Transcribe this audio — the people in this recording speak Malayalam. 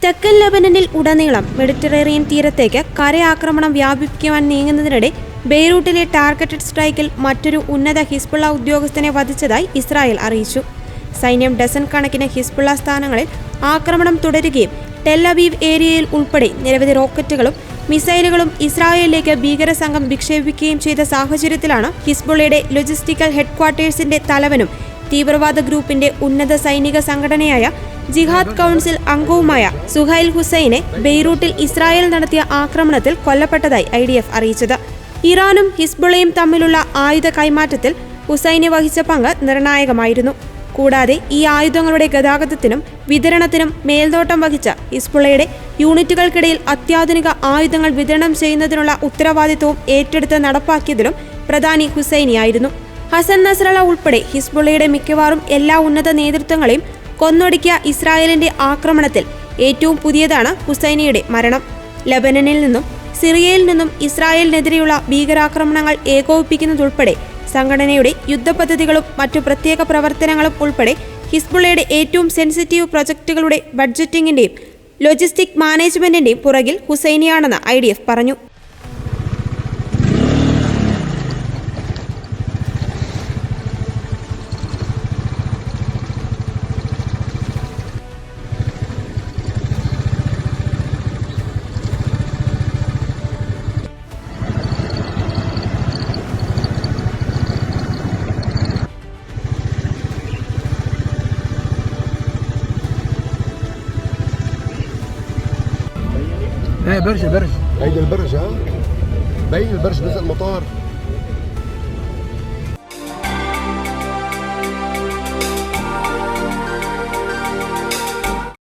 തെക്കൻ ലെബനനിൽ ഉടനീളം മെഡിറ്ററേനിയൻ തീരത്തേക്ക് കരയാക്രമണം വ്യാപിപ്പിക്കുവാൻ നീങ്ങുന്നതിനിടെ ബെയ്റൂട്ടിലെ ടാർഗറ്റഡ് സ്ട്രൈക്കിൽ മറ്റൊരു ഉന്നത ഹിസ്ബുള്ള ഉദ്യോഗസ്ഥനെ വധിച്ചതായി ഇസ്രായേൽ അറിയിച്ചു. സൈന്യം ഡസൻ കണക്കിന് ഹിസ്ബുള്ള സ്ഥാനങ്ങളിൽ ആക്രമണം തുടരുകയും ടെൽ അവീവ് ഏരിയയിൽ ഉൾപ്പെടെ നിരവധി റോക്കറ്റുകളും മിസൈലുകളും ഇസ്രായേലിലേക്ക് ഭീകരസംഘം വിക്ഷേപിക്കുകയും ചെയ്ത സാഹചര്യത്തിലാണ് ഹിസ്ബുള്ളയുടെ ലോജിസ്റ്റിക്കൽ ഹെഡ്ക്വാർട്ടേഴ്സിന്റെ തലവനും തീവ്രവാദ ഗ്രൂപ്പിന്റെ ഉന്നത സൈനിക സംഘടനയായ ജിഹാദ് കൗൺസിൽ അംഗവുമായ സുഹൈൽ ഹുസൈനെ ബെയ്റൂട്ടിൽ ഇസ്രായേൽ നടത്തിയ ആക്രമണത്തിൽ കൊല്ലപ്പെട്ടതായി IDF അറിയിച്ചത്. ഇറാനും ഹിസ്ബുള്ളയും തമ്മിലുള്ള ആയുധ കൈമാറ്റത്തിൽ ഹുസൈന് വഹിച്ച പങ്ക് നിർണായകമായിരുന്നു. കൂടാതെ ഈ ആയുധങ്ങളുടെ ഗതാഗതത്തിനും വിതരണത്തിനും മേൽനോട്ടം വഹിച്ച ഹിസ്ബുള്ളയുടെ യൂണിറ്റുകൾക്കിടയിൽ അത്യാധുനിക ആയുധങ്ങൾ വിതരണം ചെയ്യുന്നതിനുള്ള ഉത്തരവാദിത്വവും ഏറ്റെടുത്ത് നടപ്പാക്കിയതിലും പ്രധാനി ഹുസൈനിയായിരുന്നു. ഹസൻ നസ്രള്ള ഉൾപ്പെടെ ഹിസ്ബുള്ളയുടെ മിക്കവാറും എല്ലാ ഉന്നത നേതൃത്വങ്ങളെയും കൊന്നൊടുക്കിയ ഇസ്രായേലിന്റെ ആക്രമണത്തിൽ ഏറ്റവും പുതിയതാണ് ഹുസൈനിയുടെ മരണം. ലെബനനിൽ നിന്നും സിറിയയിൽ നിന്നും ഇസ്രായേലിനെതിരെയുള്ള ഭീകരാക്രമണങ്ങൾ ഏകോപിപ്പിക്കുന്നതുൾപ്പെടെ സംഘടനയുടെ യുദ്ധപദ്ധതികളും മറ്റു പ്രത്യേക പ്രവർത്തനങ്ങളും ഉൾപ്പെടെ ഹിസ്ബുള്ളയുടെ ഏറ്റവും സെൻസിറ്റീവ് പ്രൊജക്ടുകളുടെ ബഡ്ജറ്റിംഗിന്റെയും ലോജിസ്റ്റിക് മാനേജ്മെന്റിന്റെയും പുറകിൽ ഹുസൈനിയാണെന്ന് IDF പറഞ്ഞു. ايه برج هيدا البرج. باين البرج نزل مطار.